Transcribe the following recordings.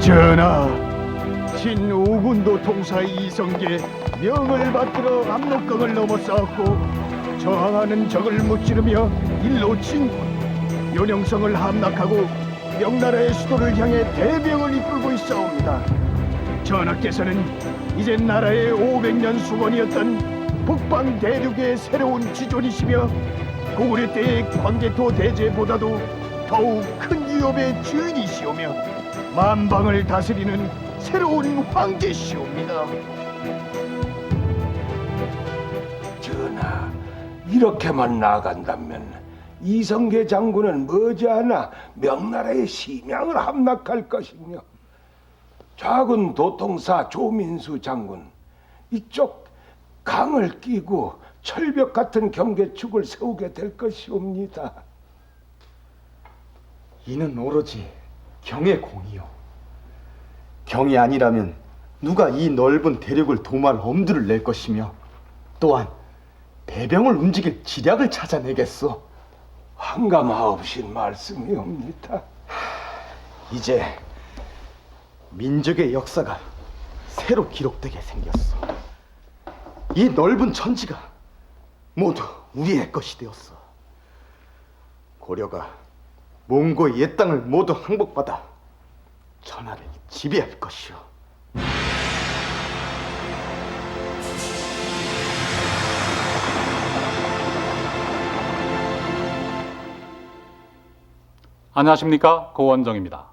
전하, 진우군도 통사 이성계 명을 받들어 압록강을 넘어싸었고 저항하는 적을 무찌르며 일로 진군 요령성을 함락하고 명나라의 수도를 향해 대병을 이끌고 있사옵니다. 전하께서는 이제 나라의 500년 수건이었던 북방 대륙의 새로운 지존이시며 고구려 때의 광개토 대제보다도 더욱 큰 위협의 주인이시오며 만방을 다스리는 새로운 황제시옵니다. 전하, 이렇게만 나아간다면 이성계 장군은 머지않아 명나라의 심양을 함락할 것이며 좌군 도통사 조민수 장군 이쪽 강을 끼고 철벽 같은 경계축을 세우게 될 것이옵니다. 이는 오로지 경의 공이요. 경이 아니라면 누가 이 넓은 대륙을 도말 엄두를 낼 것이며 또한 대병을 움직일 지략을 찾아내겠소. 황감하옵신 말씀이옵니다. 이제 민족의 역사가 새로 기록되게 생겼어. 이 넓은 천지가 모두 우리의 것이 되었어. 고려가 몽고의 옛 땅을 모두 항복받아 전하를 지배할 것이오. 안녕하십니까, 고원정입니다.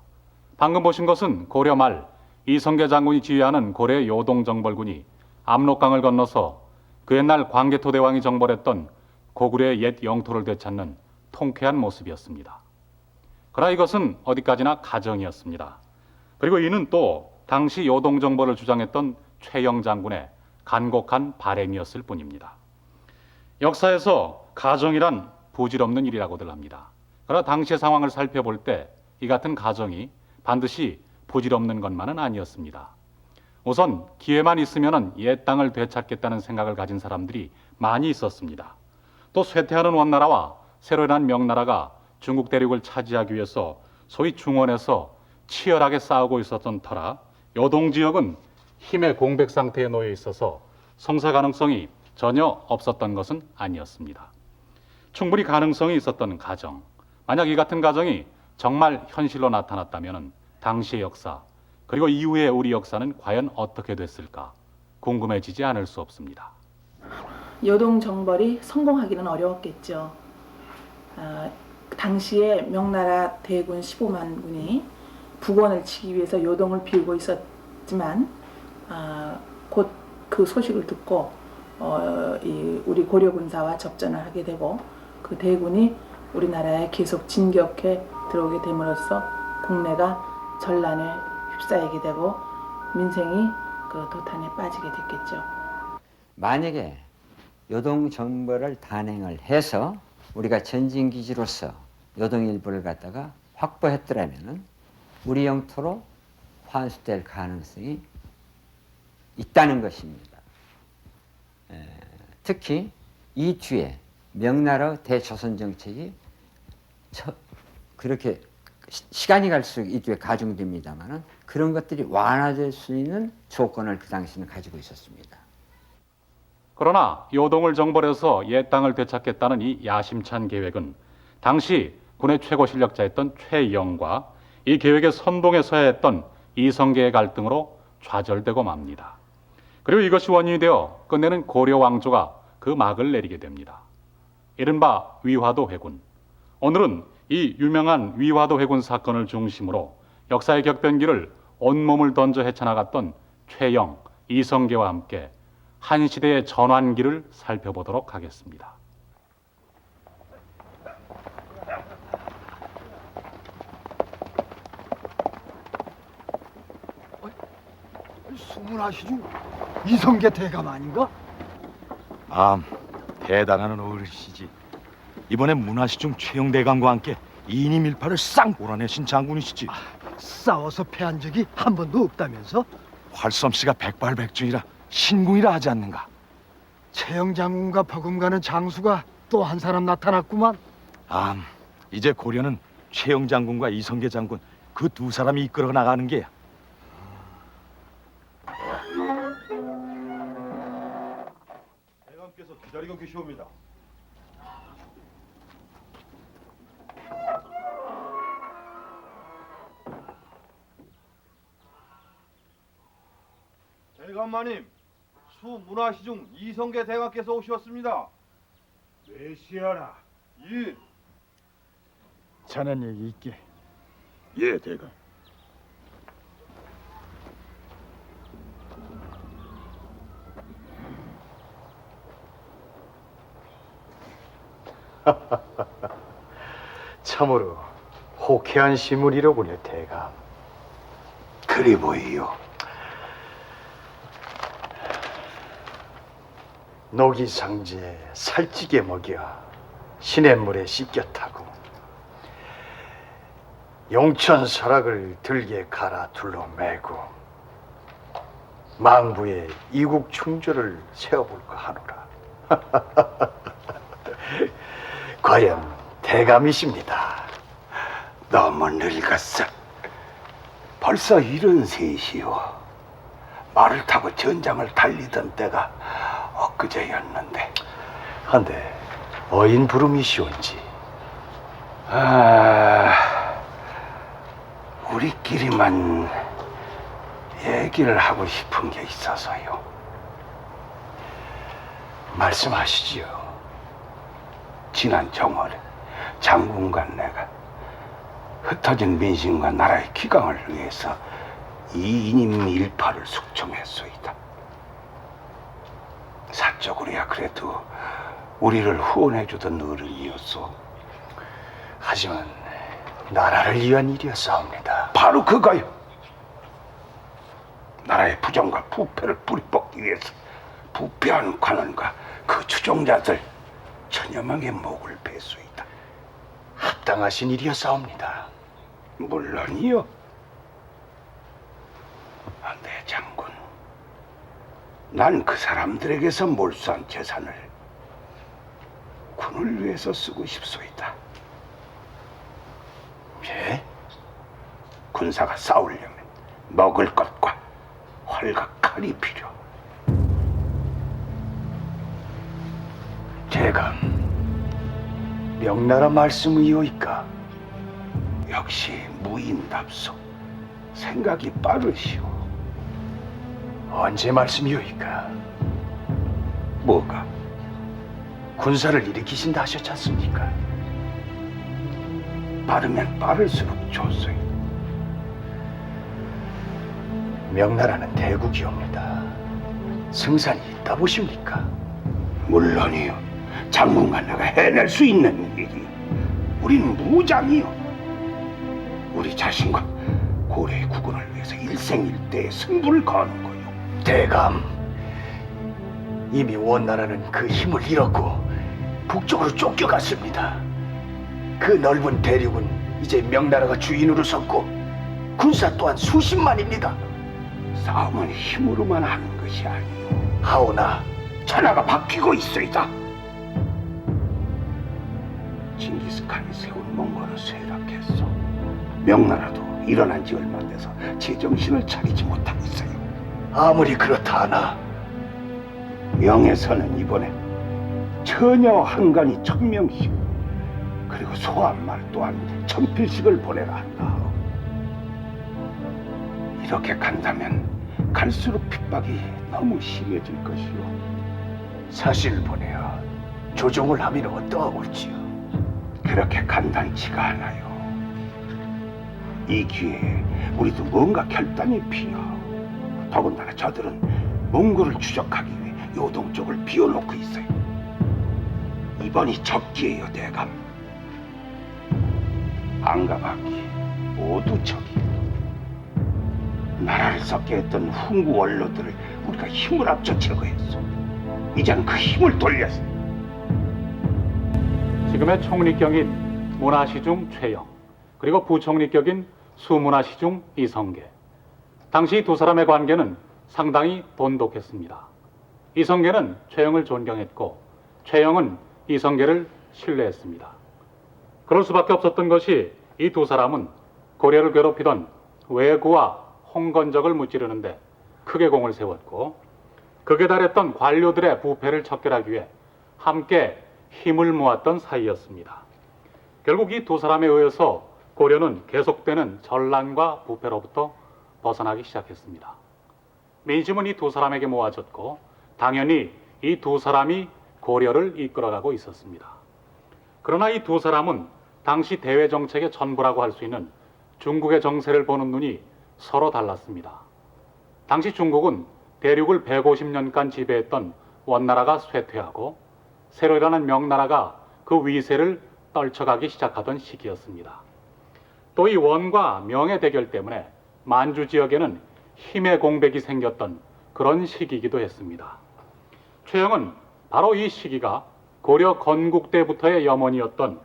방금 보신 것은 고려 말 이성계 장군이 지휘하는 고려 요동정벌군이 압록강을 건너서 그 옛날 광개토 대왕이 정벌했던 고구려의 옛 영토를 되찾는 통쾌한 모습이었습니다. 그러나 이것은 어디까지나 가정이었습니다. 그리고 이는 또 당시 요동정벌을 주장했던 최영 장군의 간곡한 바램이었을 뿐입니다. 역사에서 가정이란 부질없는 일이라고들 합니다. 그러나 당시의 상황을 살펴볼 때 이 같은 가정이 반드시 부질없는 것만은 아니었습니다. 우선 기회만 있으면 옛 땅을 되찾겠다는 생각을 가진 사람들이 많이 있었습니다. 또 쇠퇴하는 원나라와 새로 일어난 명나라가 중국 대륙을 차지하기 위해서 소위 중원에서 치열하게 싸우고 있었던 터라 요동 지역은 힘의 공백 상태에 놓여 있어서 성사 가능성이 전혀 없었던 것은 아니었습니다. 충분히 가능성이 있었던 가정, 만약 이 같은 가정이 정말 현실로 나타났다면 당시의 역사 그리고 이후의 우리 역사는 과연 어떻게 됐을까 궁금해지지 않을 수 없습니다. 요동 정벌이 성공하기는 어려웠겠죠. 당시에 명나라 대군 15만 군이 북원을 치기 위해서 요동을 비우고 있었지만 곧 그 소식을 듣고 우리 고려 군사와 접전을 하게 되고 그 대군이 우리나라에 계속 진격해 들어오게 됨으로써 국내가 전란에 휩싸이게 되고 민생이 그 도탄에 빠지게 됐겠죠. 만약에 요동 정벌을 단행을 해서 우리가 전진 기지로서 요동 일부를 갖다가 확보했더라면은 우리 영토로 환수될 가능성이 있다는 것입니다. 특히 이 뒤에 명나라 대조선 정책이 그렇게 시간이 갈수록 이 뒤에 가중됩니다만은 그런 것들이 완화될 수 있는 조건을 그 당시는 가지고 있었습니다. 그러나 요동을 정벌해서 옛 땅을 되찾겠다는 이 야심찬 계획은 당시 군의 최고 실력자였던 최영과 이 계획의 선봉에 서야 했던 이성계의 갈등으로 좌절되고 맙니다. 그리고 이것이 원인이 되어 끝내는 고려 왕조가 그 막을 내리게 됩니다. 이른바 위화도 회군. 오늘은 이 유명한 위화도 회군 사건을 중심으로 역사의 격변기를 온몸을 던져 헤쳐나갔던 최영, 이성계와 함께 한 시대의 전환기를 살펴보도록 하겠습니다. 수문하시죠? 이성계 대감 아닌가? 대단한 어르시지. 이번에 문화시중 최영대감과 함께 이니밀파를 싹 몰아내신 장군이시지. 싸워서 패한 적이 한 번도 없다면서? 활솜씨가 백발백중이라 신궁이라 하지 않는가. 최영 장군과 버금가는 장수가 또 한 사람 나타났구만. 이제 고려는 최영 장군과 이성계 장군 그 두 사람이 이끌어 나가는 게야. 계시옵니다. 대감마님, 수문화시중 이성계 대감께서 오셨습니다. 메시아라. 예. 자넨 얘기 있게. 예, 대감. 참으로 호쾌한 시물이로군요, 대감. 그리 보이요. 노기상제 살찌게 먹여 시냇물에 씻겨 타고 용천 설악을 들게 갈아 둘러매고 망부에 이국 충조를 세워볼까 하노라. 과연 대감이십니다. 너무 늙었어. 벌써 73이요. 말을 타고 전장을 달리던 때가 엊그제였는데. 한데 어인 부름이시온지. 우리끼리만 얘기를 하고 싶은 게 있어서요. 말씀하시지요. 지난 정월에 장군과 내가 흩어진 민심과 나라의 기강을 위해서 이인임 일파를 숙청했소이다. 사적으로야 그래도 우리를 후원해주던 어른이었소. 하지만 나라를 위한 일이었사옵니다. 바로 그거요. 나라의 부정과 부패를 뿌리뽑기 위해서 부패한 관원과 그 추종자들 천여명의 목을 베수이다. 합당하신 일이었사옵니다. 물론이요. 내 장군, 난 그 사람들에게서 몰수한 재산을 군을 위해서 쓰고 싶소이다. 예? 군사가 싸우려면 먹을 것과 활과 칼이 필요. 대감, 명나라 말씀이오이까? 역시 무인답소. 생각이 빠르시오. 언제 말씀이오이까? 뭐가? 군사를 일으키신다 하셨지 않습니까? 빠르면 빠를수록 좋소이. 명나라는 대국이옵니다. 승산이 있다 보십니까? 물론이요. 장군과 내가 해낼 수 있는 일이. 우린 무장이요. 우리 자신과 고려의 국군을 위해서 일생일대의 승부를 거는 거요. 대감, 이미 원나라는 그 힘을 잃었고 북쪽으로 쫓겨갔습니다. 그 넓은 대륙은 이제 명나라가 주인으로 섰고 군사 또한 수십만입니다. 싸움은 힘으로만 하는 것이 아니오. 하오나 천하가 바뀌고 있어이다. 징기스칸이 세운 몽골은 쇠락했어. 명나라도 일어난 지 얼마 안 돼서 제정신을 차리지 못하고 있어요. 아무리 그렇다 하나 명에서는 이번에 처녀 한간이 1000명씩 그리고 소한말 또한 1000필씩을 보내라 한다. 이렇게 간다면 갈수록 핍박이 너무 심해질 것이오. 사실을 보내어 조종을 하면 어떠하올지요? 그렇게 간단치가 않아요. 이 기회에 우리도 뭔가 결단이 필요하오. 더군다나 저들은 몽골을 추적하기 위해 요동 쪽을 비워놓고 있어요. 이번이 적기예요, 대감. 안가박이 모두 적이에요. 나라를 썩게 했던 훈구 원로들을 우리가 힘을 합쳐 제거했어. 이제는 그 힘을 돌려서 지금의 총리격인 문화시중 최영, 그리고 부총리격인 수문화시중 이성계. 당시 두 사람의 관계는 상당히 돈독했습니다. 이성계는 최영을 존경했고 최영은 이성계를 신뢰했습니다. 그럴 수밖에 없었던 것이 이 두 사람은 고려를 괴롭히던 왜구와 홍건적을 무찌르는데 크게 공을 세웠고 극에 달했던 관료들의 부패를 척결하기 위해 함께 힘을 모았던 사이였습니다. 결국 이 두 사람에 의해서 고려는 계속되는 전란과 부패로부터 벗어나기 시작했습니다. 민심은 이 두 사람에게 모아졌고 당연히 이 두 사람이 고려를 이끌어가고 있었습니다. 그러나 이 두 사람은 당시 대외 정책의 전부라고 할 수 있는 중국의 정세를 보는 눈이 서로 달랐습니다. 당시 중국은 대륙을 150년간 지배했던 원나라가 쇠퇴하고 새로 일어난 명나라가 그 위세를 떨쳐가기 시작하던 시기였습니다. 또 이 원과 명의 대결 때문에 만주 지역에는 힘의 공백이 생겼던 그런 시기이기도 했습니다. 최영은 바로 이 시기가 고려 건국 때부터의 염원이었던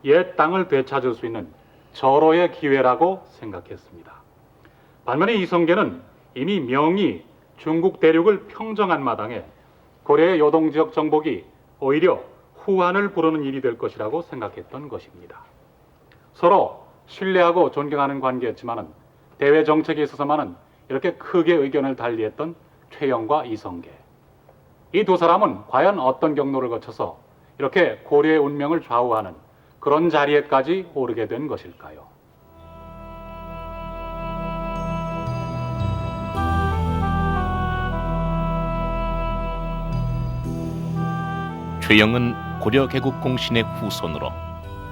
옛 땅을 되찾을 수 있는 절호의 기회라고 생각했습니다. 반면에 이성계는 이미 명이 중국 대륙을 평정한 마당에 고려의 요동지역 정복이 오히려 후환을 부르는 일이 될 것이라고 생각했던 것입니다. 서로 신뢰하고 존경하는 관계였지만은 대외 정책에 있어서만은 이렇게 크게 의견을 달리했던 최영과 이성계. 이 두 사람은 과연 어떤 경로를 거쳐서 이렇게 고려의 운명을 좌우하는 그런 자리에까지 오르게 된 것일까요? 최영은 고려 개국 공신의 후손으로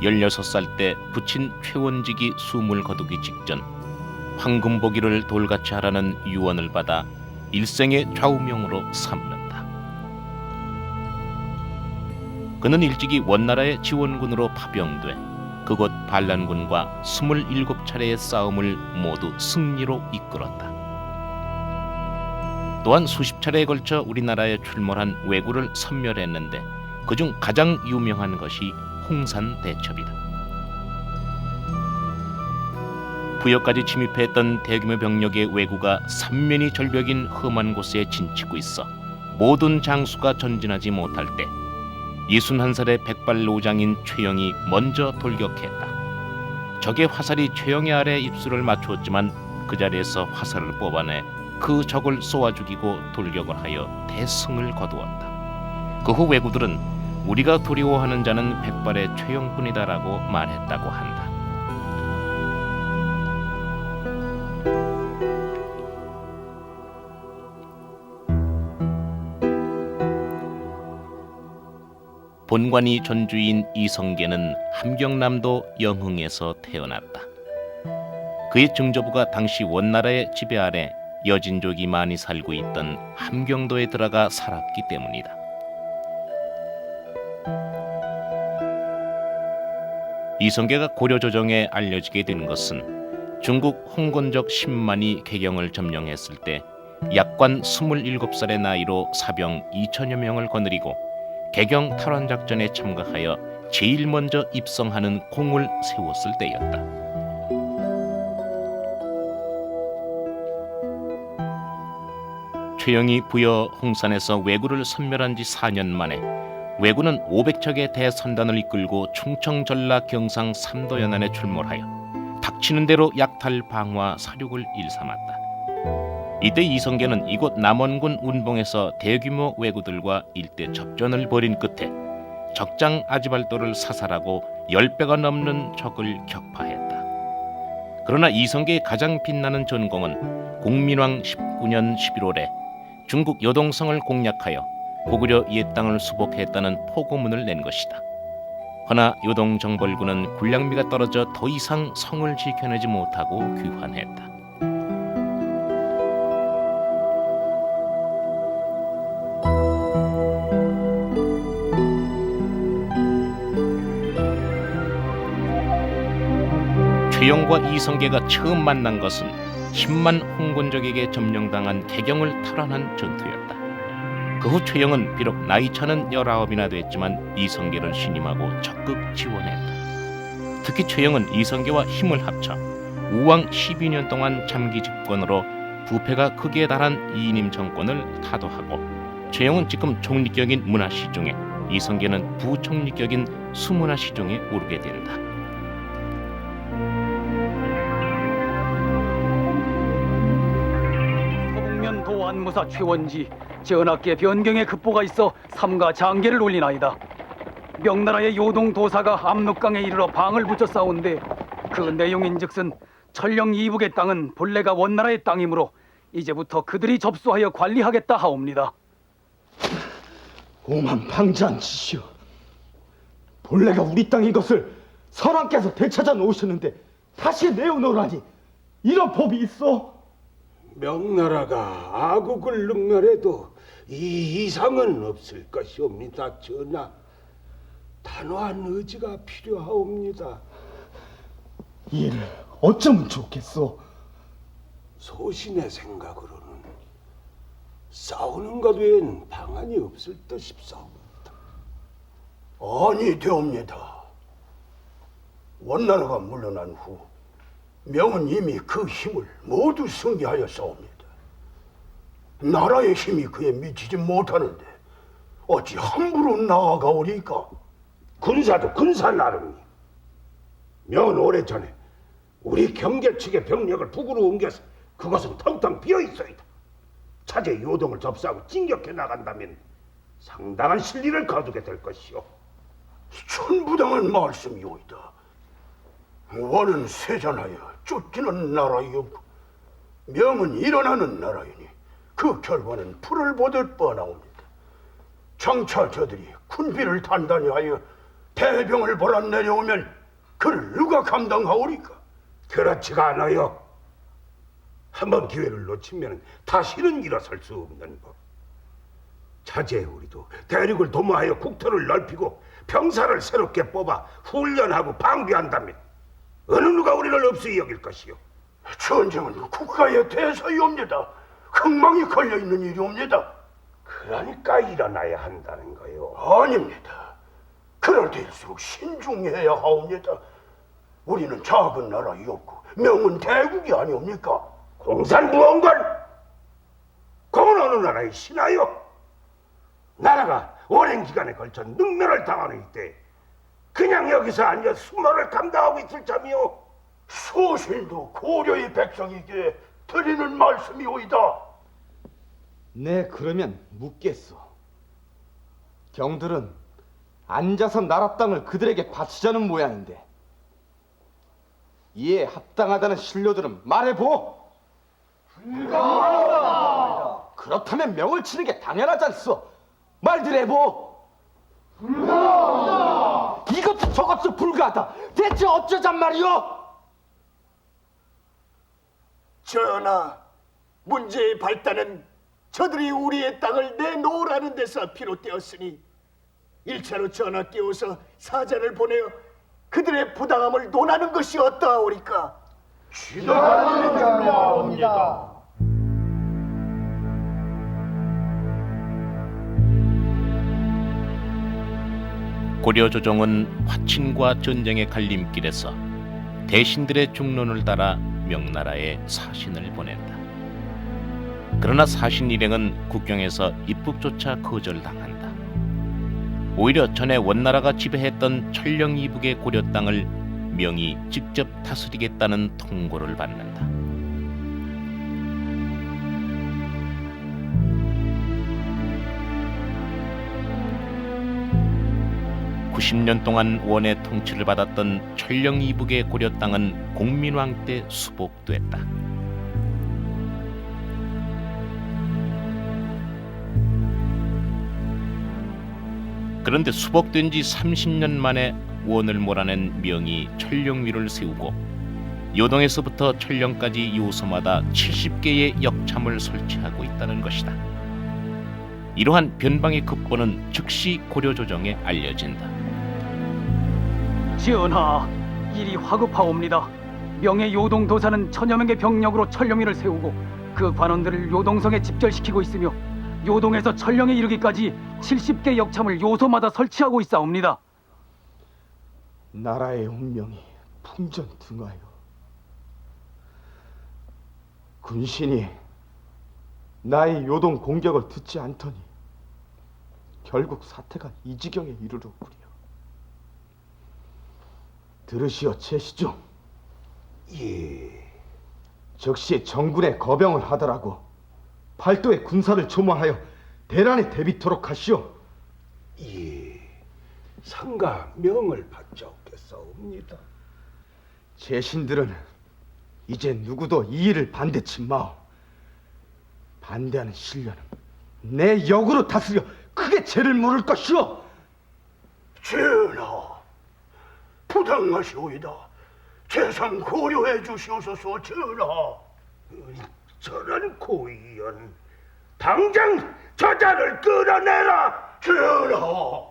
16살 때 부친 최원직이 숨을 거두기 직전 황금보기를 돌같이 하라는 유언을 받아 일생의 좌우명으로 삼는다. 그는 일찍이 원나라의 지원군으로 파병돼 그곳 반란군과 27차례의 싸움을 모두 승리로 이끌었다. 또한 수십 차례에 걸쳐 우리나라에 출몰한 왜구를 섬멸했는데 그중 가장 유명한 것이 홍산대첩이다. 부여까지 침입했던 대규모 병력의 왜구가 삼면이 절벽인 험한 곳에 진치고 있어 모든 장수가 전진하지 못할 때 61살의 백발노장인 최영이 먼저 돌격했다. 적의 화살이 최영의 아래 입술을 맞추었지만 그 자리에서 화살을 뽑아내 그 적을 쏘아 죽이고 돌격을 하여 대승을 거두었다. 그 후 왜구들은 우리가 두려워하는 자는 백발의 최영뿐이다라고 말했다고 한다. 본관이 전주인 이성계는 함경남도 영흥에서 태어났다. 그의 증조부가 당시 원나라의 지배 아래 여진족이 많이 살고 있던 함경도에 들어가 살았기 때문이다. 이성계가 고려 조정에 알려지게 된 것은 중국 홍건적 10만이 개경을 점령했을 때 약관 27살의 나이로 사병 2천여 명을 거느리고 개경 탈환 작전에 참가하여 제일 먼저 입성하는 공을 세웠을 때였다. 최영이 부여 홍산에서 왜구를 섬멸한 지 4년 만에 왜구는 500척의 대선단을 이끌고 충청, 전라, 경상 3도 연안에 출몰하여 닥치는 대로 약탈, 방화, 사륙을 일삼았다. 이때 이성계는 이곳 남원군 운봉에서 대규모 왜구들과 일대 접전을 벌인 끝에 적장 아지발도를 사살하고 10배가 넘는 적을 격파했다. 그러나 이성계의 가장 빛나는 전공은 공민왕 19년 11월에 중국 요동성을 공략하여 고구려 옛 땅을 수복했다는 포고문을 낸 것이다. 허나 요동정벌군은 군량미가 떨어져 더 이상 성을 지켜내지 못하고 귀환했다. 최영과 이성계가 처음 만난 것은 10만 홍건적에게 점령당한 개경을 탈환한 전투였다. 그 후 최영은 비록 나이 차는 19이나 됐지만 이성계를 신임하고 적극 지원했다. 특히 최영은 이성계와 힘을 합쳐 우왕 12년 동안 장기 집권으로 부패가 극에 달한 이인임 정권을 타도하고 최영은 지금 총리격인 문화시중에 이성계는 부총리격인 수문화시중에 오르게 된다. 서북면 도안무사 최원지 전하께 변경의 급보가 있어 삼가 장계를 올리나이다. 명나라의 요동 도사가 압록강에 이르러 방을 붙여 싸운데 그 내용인즉슨 천령 이북의 땅은 본래가 원나라의 땅이므로 이제부터 그들이 접수하여 관리하겠다 하옵니다. 오만 방자한 짓이오. 본래가 우리 땅인 것을 선왕께서 되찾아 놓으셨는데 다시 내어놓으라니 이런 법이 있어? 명나라가 아국을 능멸해도 이 이상은 없을 것이옵니다. 전하, 단호한 의지가 필요하옵니다. 이를 어쩌면 좋겠소? 소신의 생각으로는 싸우는 것 외엔 방안이 없을 듯 싶사옵니다. 아니 되옵니다. 원나라가 물러난 후 명은 이미 그 힘을 모두 승리하였사옵니다. 나라의 힘이 그에 미치지 못하는데 어찌 함부로 나아가오리까? 군사도 군사 나름이. 명은 오래전에 우리 경계 측의 병력을 북으로 옮겨서 그것은 텅텅 비어있어이다. 차제 요동을 접수하고 진격해 나간다면 상당한 실리를 거두게 될 것이오. 천부당한 말씀이오이다. 원은 세잔하여 쫓기는 나라이었고 명은 일어나는 나라이니 그 결과는 풀을 보듯 뻔하옵니다. 장차 저들이 군비를 단단히 하여 대병을 몰아 내려오면 그를 누가 감당하오리까? 그렇지가 않아요. 한번 기회를 놓치면 다시는 일어설 수 없는 법. 차제 우리도 대륙을 도모하여 국토를 넓히고 병사를 새롭게 뽑아 훈련하고 방비한다면 어느 누가 우리를 없이 여길 것이요. 전쟁은 국가의 대사이옵니다. 흥망이 걸려있는 일이옵니다. 그러니까 일어나야 한다는 거요. 아닙니다. 그럴 때일수록 신중해야 하옵니다. 우리는 작은 나라이었고 명은 대국이 아니옵니까? 공산부원건 공은 어느 나라의 신하요? 나라가 오랜 기간에 걸쳐 능멸을 당하는 이때 그냥 여기서 앉아 수모를 감당하고 있을 참이요. 소신도 고려의 백성에게 드리는 말씀이오이다. 네, 그러면 묻겠소. 경들은 앉아서 나라 땅을 그들에게 바치자는 모양인데 이에 합당하다는 신료들은 말해보. 불가합니다. 그렇다면 명을 치는 게 당연하지 않소? 말들 해보. 불가합니다. 이것도 저것도 불가하다. 대체 어쩌잔 말이오? 전하, 문제의 발단은 저들이 우리의 땅을 내놓으라는 데서 비롯되었으니 일차로 전하께 오서 사자를 보내어 그들의 부당함을 논하는 것이 어떠하오리까? 지도하는 자로 하옵니다. 고려 조정은 화친과 전쟁의 갈림길에서 대신들의 중론을 따라 명나라에 사신을 보낸다. 그러나 사신 일행은 국경에서 입국조차 거절당한다. 오히려 전에 원나라가 지배했던 천령 이북의 고려 땅을 명이 직접 다스리겠다는 통고를 받는다. (90년) 동안 원의 통치를 받았던 천령 이북의 고려 땅은 공민왕 때 수복됐다. 그런데 수복된 지 30년 만에 원을 몰아낸 명이 천령위를 세우고 요동에서부터 천령까지 요소마다 70개의 역참을 설치하고 있다는 것이다. 이러한 변방의 급보는 즉시 고려 조정에 알려진다. 전하, 일이 화급하옵니다. 명의 요동 도사는 천여 명의 병력으로 천령위를 세우고 그 관원들을 요동성에 집결시키고 있으며 요동에서 천령에 이르기까지 70개 역참을 요소마다 설치하고 있사옵니다. 나라의 운명이 풍전등하여 군신이 나의 요동 공격을 듣지 않더니 결국 사태가 이 지경에 이르렀구려. 들으시오 제시종. 예. 즉시 정군에 거병을 하더라고 팔도의 군사를 조모하여 대란에 대비토록 하시오. 예, 상가 명을 받자옵겠사옵니다. 제 신들은 이제 누구도 이 일을 반대치 마오. 반대하는 신령은 내 역으로 다스려 크게 죄를 물을 것이오. 전하, 부당하시오이다. 재산 고려해 주시옵소서. 전하. 저런 고의연, 당장 저자를 끌어내라. 전하.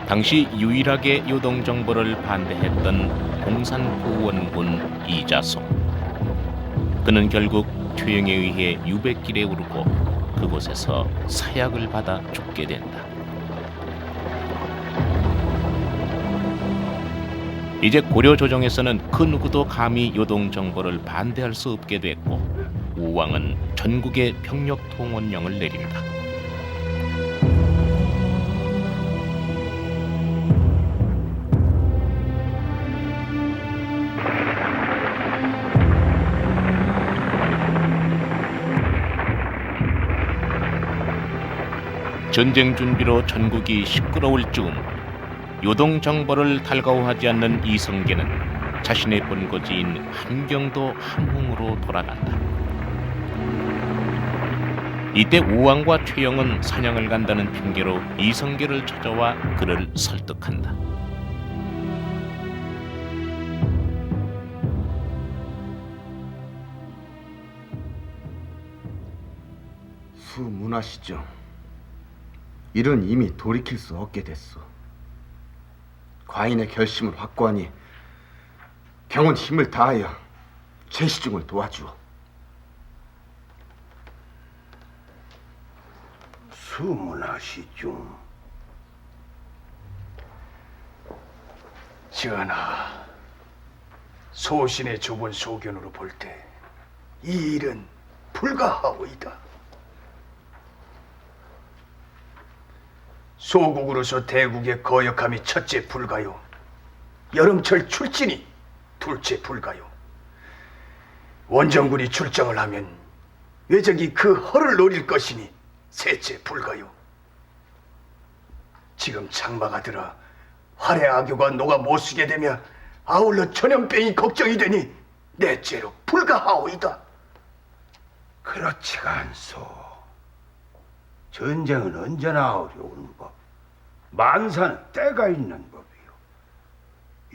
당시 유일하게 요동 정벌을 반대했던 공산보원군 이자송. 그는 결국 퇴영에 의해 유백길에 오르고 그곳에서 사약을 받아 죽게 된다. 이제 고려 조정에서는 그 누구도 감히 요동 정벌을 반대할 수 없게 됐고 우왕은 전국에 병력 통원령을 내린다. 전쟁 준비로 전국이 시끄러울 즈음 요동 정벌을 달가워하지 않는 이성계는 자신의 본거지인 함경도 함흥으로 돌아간다. 이때 우왕과 최영은 사냥을 간다는 핑계로 이성계를 찾아와 그를 설득한다. 수문하시죠. 일은 이미 돌이킬 수 없게 됐소. 과인의 결심을 확고하니 경은 힘을 다하여 최시중을 도와주오. 수문하시중. 전하, 소신의 좁은 소견으로 볼 때 이 일은 불가하오이다. 소국으로서 대국의 거역함이 첫째 불가요, 여름철 출진이 둘째 불가요. 원정군이 출정을 하면 외적이 그 허를 노릴 것이니 셋째 불가요. 지금 장마가 들어 활의 악교가 녹아 못쓰게 되며 아울러 전염병이 걱정이 되니 넷째로 불가하오이다. 그렇지가 않소. 전쟁은 언제나 어려운 법, 만사는 때가 있는 법이요.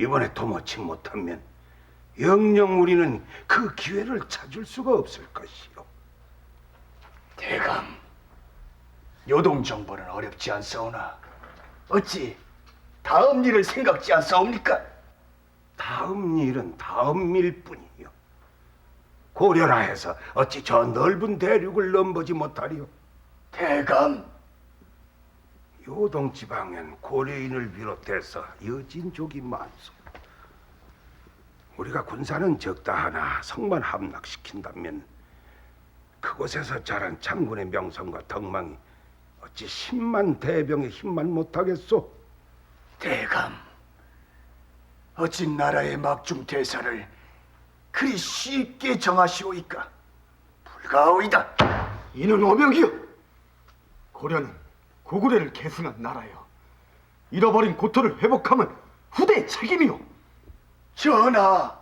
이번에 도모치 못하면 영영 우리는 그 기회를 찾을 수가 없을 것이요. 대감, 요동 정벌은 어렵지 않사오나 어찌 다음 일을 생각지 않사옵니까? 다음 일은 다음 일뿐이요. 고려라 해서 어찌 저 넓은 대륙을 넘보지 못하리요. 대감, 요동 지방엔 고려인을 비롯해서 여진족이 많소. 우리가 군사는 적다 하나 성만 함락시킨다면 그곳에서 자란 장군의 명성과 덕망이 어찌 10만 대병의 힘만 못하겠소? 대감, 어찌 나라의 막중 대사를 그리 쉽게 정하시오이까? 불가오이다. 이는 어명이요. 고려는 고구려를 계승한 나라요. 잃어버린 고토를 회복함은 후대의 책임이요. 전하,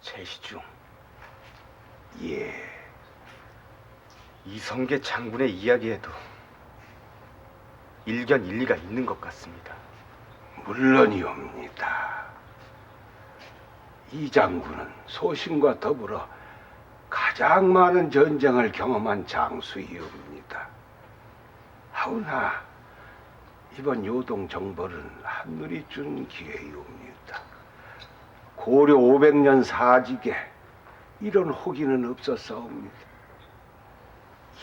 최시중, 예, 이성계 장군의 이야기에도 일견 일리가 있는 것 같습니다. 물론이옵니다. 이 장군은 소신과 더불어 가장 많은 전쟁을 경험한 장수이옵니다. 하오나 이번 요동 정벌은 하늘이 준 기회이옵니다. 고려 500년 사직에 이런 호기는 없었사옵니다.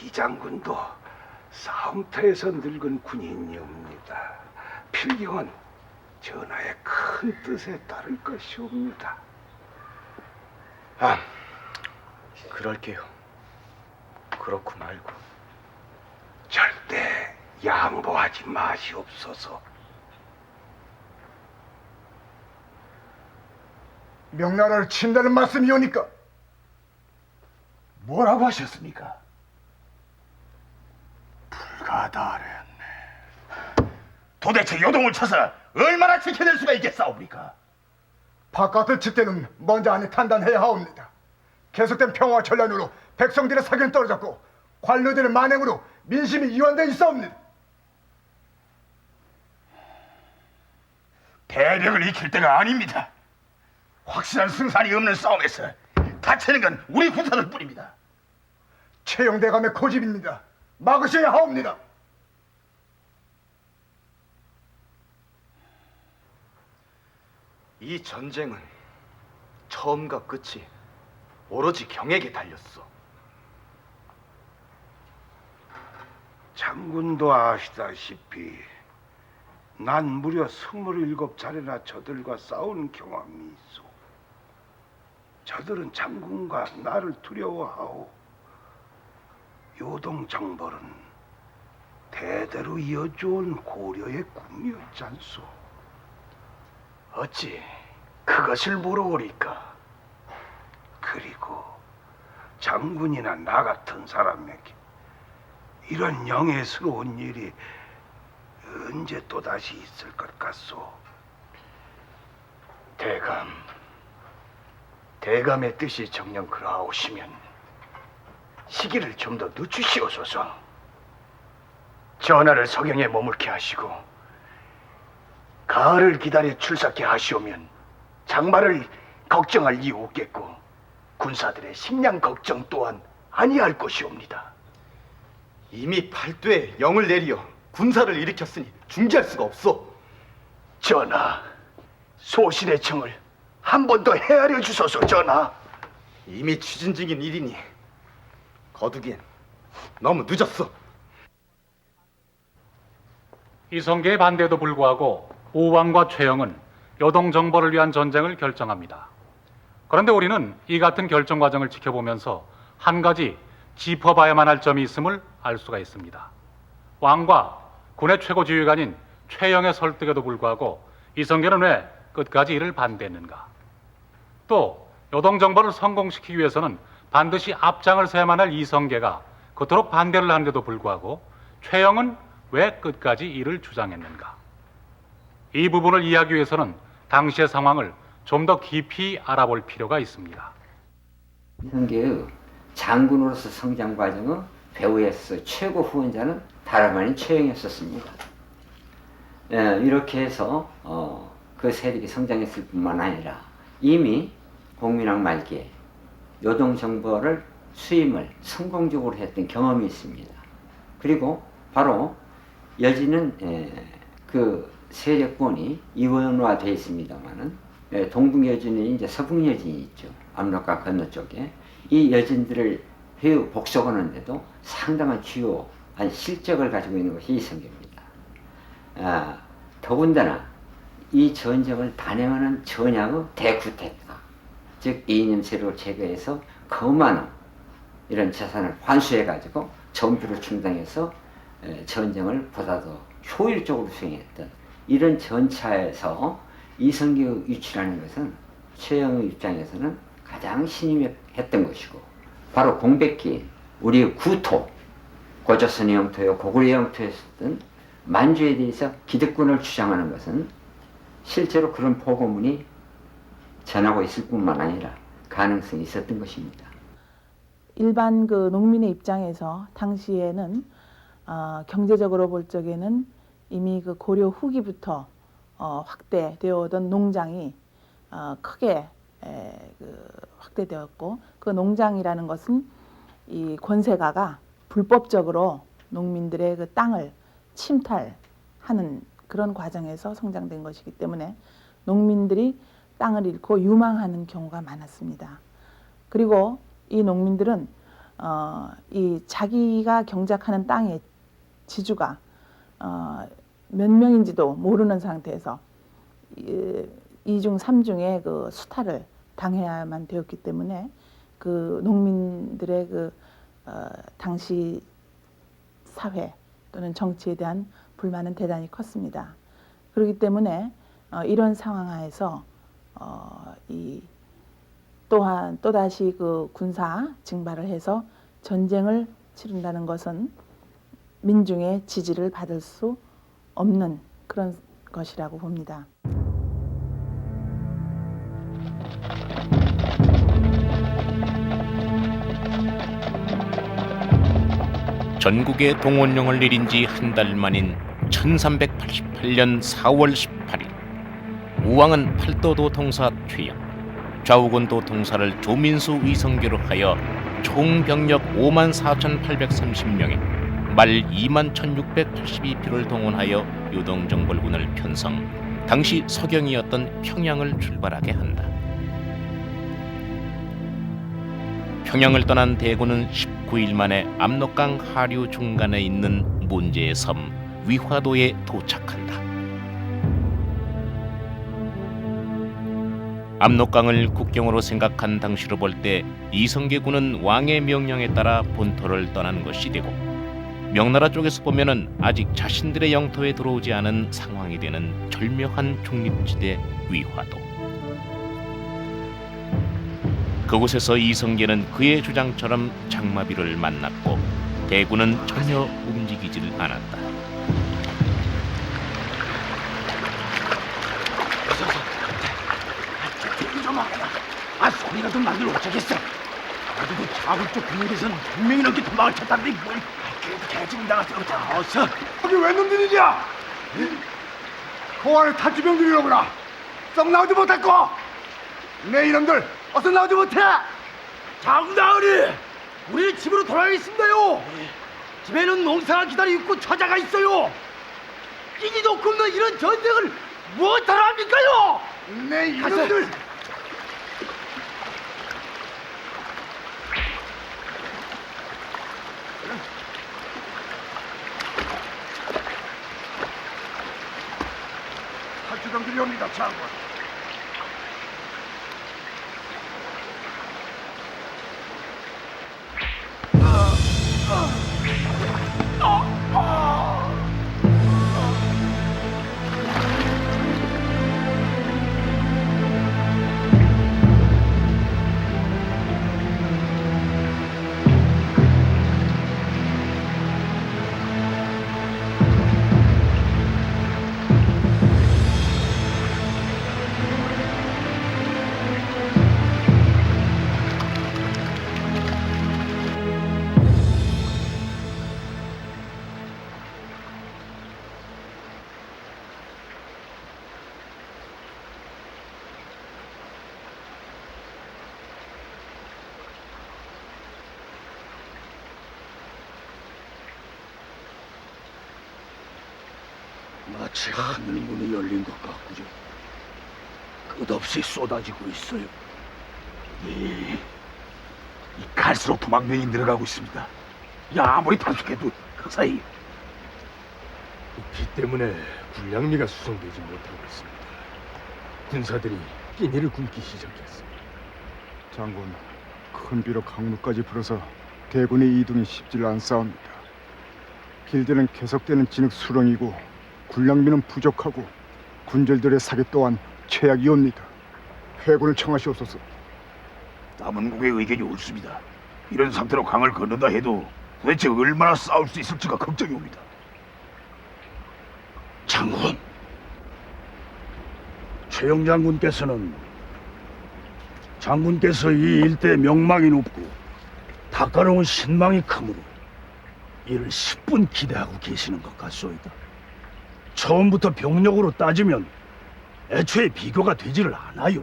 이 장군도 싸움터에서 늙은 군인이옵니다. 필경은 전하의 큰 뜻에 따를 것이옵니다. 그럴게요. 그렇고 말고. 양보하지 마시옵소서. 명나라를 친다는 말씀이오니까? 뭐라고 하셨습니까? 불가다하였네. 도대체 요동을 쳐서 얼마나 지켜낼 수가 있겠사옵니까? 바깥을 칠 때는 먼저 안에 판단해야 하옵니다. 계속된 평화와 전란으로 백성들의 사견이 떨어졌고 관료들의 만행으로 민심이 이완되어 있사옵니다. 대력을 익힐 때가 아닙니다. 확실한 승산이 없는 싸움에서 다치는 건 우리 군사들 뿐입니다. 최영대감의 고집입니다. 막으셔야 하옵니다. 이 전쟁은 처음과 끝이 오로지 경에게 달렸어. 장군도 아시다시피 난 무려 27차례나 저들과 싸운 경험이 있어. 저들은 장군과 나를 두려워하오. 요동 정벌은 대대로 이어져온 고려의 꿈이었지 않소. 어찌 그것을 물어오리까? 그리고 장군이나 나 같은 사람에게 이런 영예스러운 일이 언제 또다시 있을 것 같소? 대감의 뜻이 정녕 그러하오시면 시기를 좀 더 늦추시옵소서. 전하를 서경에 머물게 하시고 가을을 기다려 출사케 하시오면 장마를 걱정할 이유 없겠고 군사들의 식량 걱정 또한 아니할 것이옵니다. 이미 팔도에 영을 내리어 군사를 일으켰으니 중지할 수가 없어. 전하, 소신의 청을 한 번 더 헤아려 주소서. 전하, 이미 추진 중인 일이니 거두기엔 너무 늦었어. 이성계의 반대에도 불구하고 우왕과 최영은 요동 정벌을 위한 전쟁을 결정합니다. 그런데 우리는 이 같은 결정 과정을 지켜보면서 한 가지 짚어봐야만 할 점이 있음을 알 수가 있습니다. 왕과 군의 최고 지휘관인 최영의 설득에도 불구하고 이성계는 왜 끝까지 이를 반대했는가? 또 요동 정벌을 성공시키기 위해서는 반드시 앞장을 서야만 할 이성계가 그토록 반대를 하는데도 불구하고 최영은 왜 끝까지 이를 주장했는가? 이 부분을 이해하기 위해서는 당시의 상황을 좀 더 깊이 알아볼 필요가 있습니다. 이성계의 장군으로서 성장 과정은 배후에서 최고 후원자는 다름 아닌 최영이었습니다. 이렇게 해서 그 세력이 성장했을 뿐만 아니라 이미 공민왕 말기에 요동 정벌을 수임을 성공적으로 했던 경험이 있습니다. 그리고 바로 여진은 그 세력권이 이원화되어 있습니다만은 동북 여진이 이제 서북 여진이 있죠. 압록강 건너쪽에 이 여진들을 회유 복속하는데도 상당한 주요한 실적을 가지고 있는 것이 이성계입니다. 더군다나 이 전쟁을 단행하는 전약의 대구택가, 즉 이념 세력을 제거해서 거만한 이런 재산을 환수해 가지고 정비를 충당해서 전쟁을 보다 더 효율적으로 수행했던 이런 전차에서 이성계의 위치라는 것은 최영의 입장에서는 가장 신임했던 것이고, 바로 공백기인 우리의 구토, 고조선의 영토요 고구려의 영토였던 만주에 대해서 기득권을 주장하는 것은 실제로 그런 보고문이 전하고 있을 뿐만 아니라 가능성이 있었던 것입니다. 일반 그 농민의 입장에서 당시에는 경제적으로 볼 적에는 이미 그 고려 후기부터 확대되어 오던 농장이 크게 확대되었고, 그 농장이라는 것은 이 권세가가 불법적으로 농민들의 그 땅을 침탈하는 그런 과정에서 성장된 것이기 때문에 농민들이 땅을 잃고 유망하는 경우가 많았습니다. 그리고 이 농민들은 이 자기가 경작하는 땅의 지주가 몇 명인지도 모르는 상태에서 이중 삼중의 그 수탈을 당해야만 되었기 때문에 그 농민들의 그 당시 사회 또는 정치에 대한 불만은 대단히 컸습니다. 그렇기 때문에 이런 상황 하에서 또한 또다시 그 군사 징발을 해서 전쟁을 치른다는 것은 민중의 지지를 받을 수 없는 그런 것이라고 봅니다. 전국에 동원령을 내린 지 한 달 만인 1388년 4월 18일 우왕은 팔도도 통사 최영, 좌우군도 통사를 조민수 위성계로 하여 총 병력 54,830명에 말 21,682표를 동원하여 요동정벌군을 편성, 당시 서경이었던 평양을 출발하게 한다. 평양을 떠난 대군은 19일 만에 압록강 하류 중간에 있는 문제의 섬 위화도에 도착한다. 압록강을 국경으로 생각한 당시로 볼 때 이성계군은 왕의 명령에 따라 본토를 떠난 것이 되고, 명나라 쪽에서 보면은 아직 자신들의 영토에 들어오지 않은 상황이 되는 절묘한 중립지대 위화도. 그곳에서 이성계는 그의 주장처럼 장마비를 만났고 대군은 전혀 움직이질 않았다. 소리가 좀 만들어 어쩌겠어. 나도 자국 쪽 군역에서는 분명히 넘게 도망을 쳤다는데 뭘 그래도 개지금 나갔어. 어서 여기 왜 놈들이냐? 공안의 탈주병들이로구나. 썩 나오지 못했고 내 이놈들 어서 나오지 못해. 장나으리, 우리 집으로 돌아가겠습니다요. 집에는 농사가 기다리고 있고 처자가 있어요. 끼니도 없는 이런 전쟁을 무엇하러 합니까요? 내 이놈들. 탈주병들이 옵니다, 장군. 마치 하늘문이 열린 것 같구죠. 끝없이 쏟아지고 있어요. 이 갈수록 도망면이 늘어가고 있습니다. 아무리 단속해도 그 사이 비 때문에 군량미가 수송되지 못하고 있습니다. 군사들이 끼니를 굶기 시작했습니다. 장군, 큰 비로 강물까지 불어서 대군의 이동이 쉽지 않사옵니다. 길들은 계속되는 진흙 수렁이고 군량미는 부족하고 군졸들의 사기 또한 최악이옵니다. 회군을 청하시옵소서. 남은국의 의견이 옳습니다. 이런 상태로 강을 건넌다 해도 도대체 얼마나 싸울 수 있을지가 걱정이 옵니다. 장군, 최영 장군께서는 장군께서 이 일대 명망이 높고 닦아놓은 신망이 크므로 이를 10분 기대하고 계시는 것 같소이다. 처음부터 병력으로 따지면 애초에 비교가 되지를 않아요.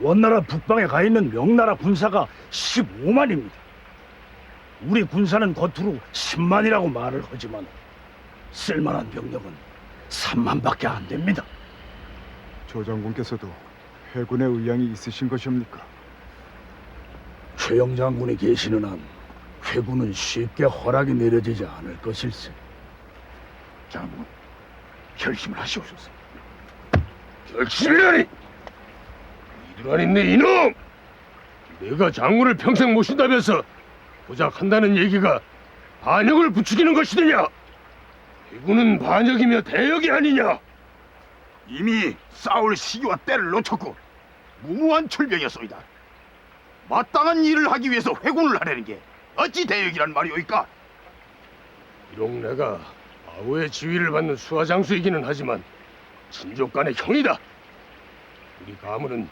원나라 북방에 가 있는 명나라 군사가 15만입니다. 우리 군사는 겉으로 10만이라고 말을 하지만 쓸만한 병력은 3만밖에 안 됩니다. 조 장군께서도 회군의 의향이 있으신 것입니까? 최영 장군이 계시는 한 회군은 쉽게 허락이 내려지지 않을 것일세. 장군, 결심을 하시옵소서. 결심이라니! 이들 안 있네 이놈! 내가 장군을 평생 모신다면서 보작한다는 얘기가 반역을 부추기는 것이느냐? 회군은 반역이며 대역이 아니냐? 이미 싸울 시기와 때를 놓쳤고 무모한 출병이었소이다. 마땅한 일을 하기 위해서 회군을 하려는 게 어찌 대역이란 말이오이까? 비록 내가 아우의 지위를 받는 수하장수이기는 하지만 친족간의 형이다. 우리 가문은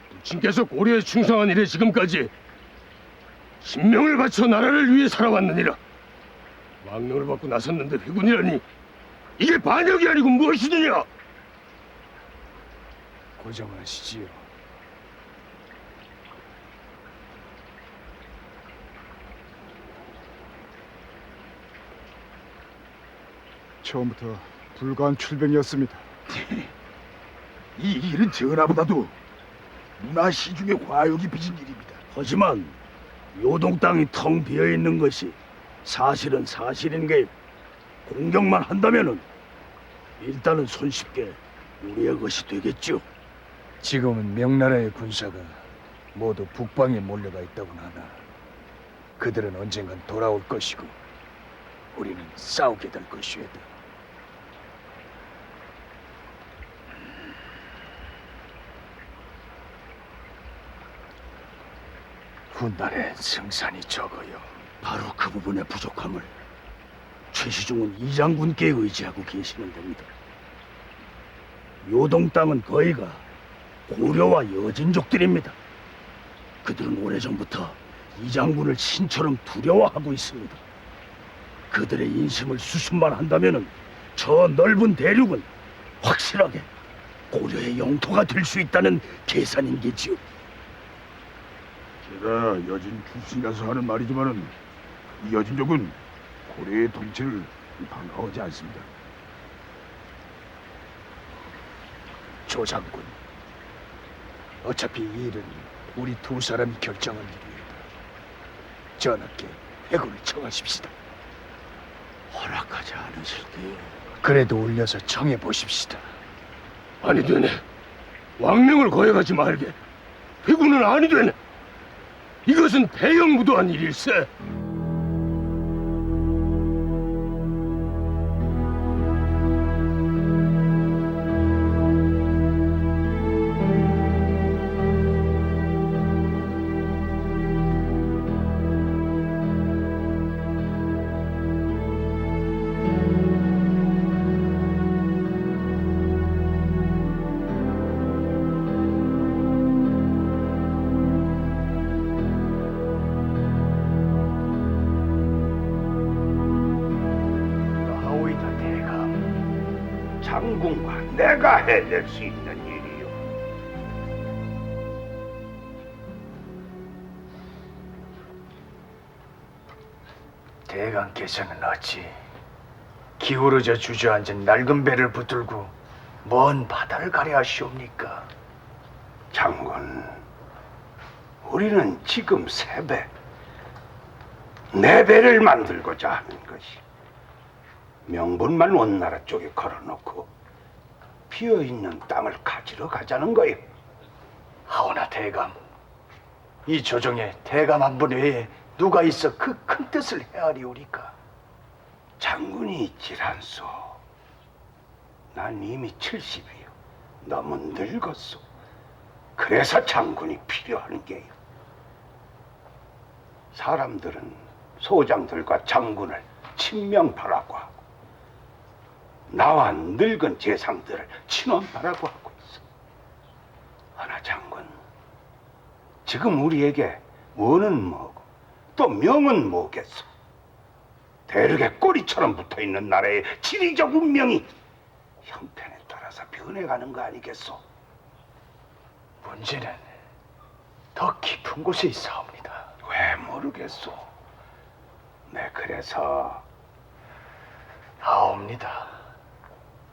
부친께서 고려에 충성한 이래 지금까지 신명을 바쳐 나라를 위해 살아왔느니라. 망명을 받고 나섰는데 회군이라니 이게 반역이 아니고 무엇이느냐? 고정하시지요. 처음부터 불가한 출병이었습니다. 이 일은 전하보다도 문화 시중의 과욕이 빚은 일입니다. 하지만 요동 땅이 텅 비어 있는 것이 사실은 사실인 게 공격만 한다면은 일단은 손쉽게 우리의 것이 되겠죠. 지금은 명나라의 군사가 모두 북방에 몰려가 있다곤 하나 그들은 언젠간 돌아올 것이고 우리는 싸우게 될 것이오다. 훗날에 승산이 적어요. 바로 그 부분의 부족함을 최시중은 이 장군께 의지하고 계시는 겁니다. 요동 땅은 거의가 고려와 여진족들입니다. 그들은 오래전부터 이 장군을 신처럼 두려워하고 있습니다. 그들의 인심을 수습만 한다면은 저 넓은 대륙은 확실하게 고려의 영토가 될 수 있다는 계산인 게지요. 제가 여진 출신이라서 하는 말이지만은 이 여진족은 고려의 통치를 반가워하지 않습니다. 조 장군, 어차피 이 일은 우리 두 사람이 결정한 일입니다. 전하께 회군을 청하십시다. 허락하지 않으실게요. 그래도 올려서 청해 보십시다. 아니 되네. 왕명을 거역하지 말게. 회군은 아니 되네. 이것은 대형무도한 일일세. 나오이다 대감. 장군과 내가 해낼 수 있는 일이요. 대감께서는 어찌 기울어져 주저앉은 낡은 배를 붙들고 먼 바다를 가려 하시옵니까? 장군, 우리는 지금 세 배, 네 배를 만들고자 하는 것이 명분만 원나라 쪽에 걸어놓고 비어있는 땅을 가지러 가자는 거예요. 하오나 대감, 이 조정에 대감 한 분 외에 누가 있어 그 큰 뜻을 헤아리오리까? 장군이 있지란소. 난 이미 70이요. 너무 늙었소. 그래서 장군이 필요한 게요. 사람들은 소장들과 장군을 친명파라고 하고 나와 늙은 재상들을 친원파라고 하고 있어. 하나 장군, 지금 우리에게 원은 뭐고 또 명은 뭐겠소? 대륙의 꼬리처럼 붙어있는 나라의 지리적 운명이 형편에 따라서 변해가는 거 아니겠소? 문제는 더 깊은 곳에 있사옵니다. 왜 모르겠소? 네, 그래서 하옵니다.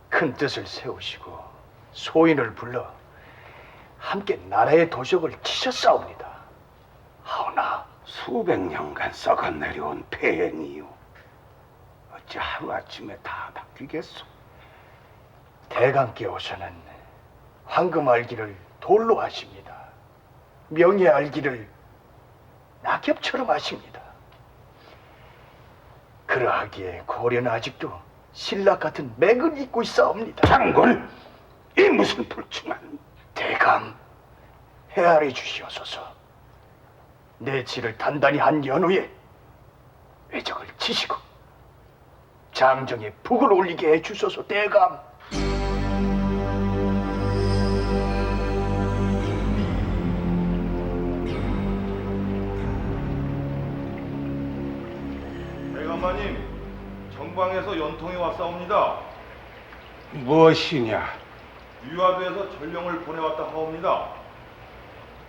큰 뜻을 세우시고 소인을 불러 함께 나라의 도적을 치셨사옵니다. 하오나 수백 년간 썩어 내려온 폐행이요. 어찌 하루아침에 다 바뀌겠소? 대감께 오셔는 황금 알기를 돌로 하십니다. 명예 알기를 낙엽처럼 하십니다. 그러하기에 고려는 아직도 신라 같은 맥을 잇고 있사옵니다. 장군, 이 무슨 불충한... 대감, 헤아려 주시옵소서. 내 지를 단단히 한 연후에 외적을 치시고 장정에 북을 올리게 해주소서. 대감. 대감마님, 정방에서 연통이 왔사옵니다. 무엇이냐? 유화도에서 전령을 보내왔다 하옵니다.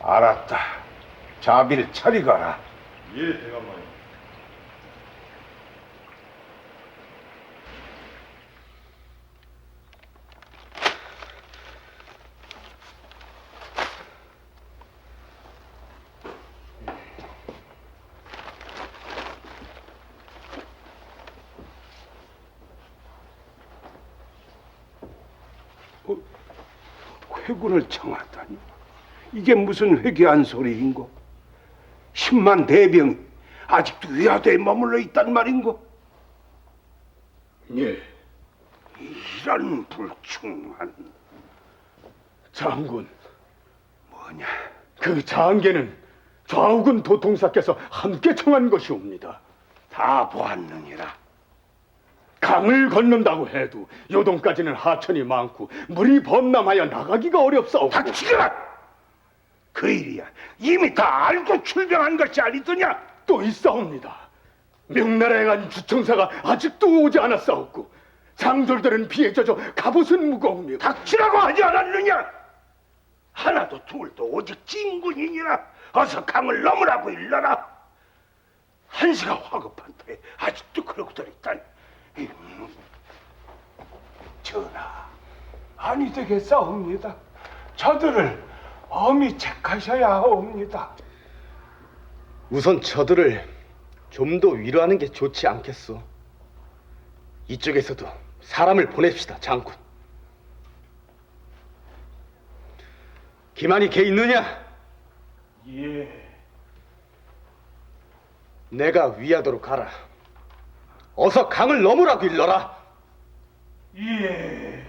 알았다. 자비를 차리거라. 예, 대감마님. 회군을 청하다니, 이게 무슨 회개한 소리인고? 10만 대병이 아직도 위화도에 머물러 있단 말인고? 예. 이런 불충한... 장군, 뭐냐? 그 장계는 좌우군 도통사께서 함께 청한 것이옵니다. 다 보았느니라. 강을 건넌다고 해도 요동까지는 하천이 많고 물이 범람하여 나가기가 어렵사오고. 닥치거라! 그 일이야 이미 다 알고 출병한 것이 아니더냐? 또 있사옵니다. 명나라에 간 주청사가 아직도 오지 않았사옵고 장졸들은 피해 젖어 갑옷은 무거우며. 닥치라고 하지 않았느냐? 하나도 둘도 오직 진군이니라. 어서 강을 넘으라고 일러라. 한시가 화급한 터에 아직도 그러고들 있다니. 전하, 아니 되겠사옵니다. 저들을 엄히 책하셔야 하옵니다. 우선 저들을 좀 더 위로하는 게 좋지 않겠소? 이쪽에서도 사람을 보냅시다, 장군. 기만이 개 있느냐? 예. 내가 위하도록 가라. 어서 강을 넘으라고 일러라. 예.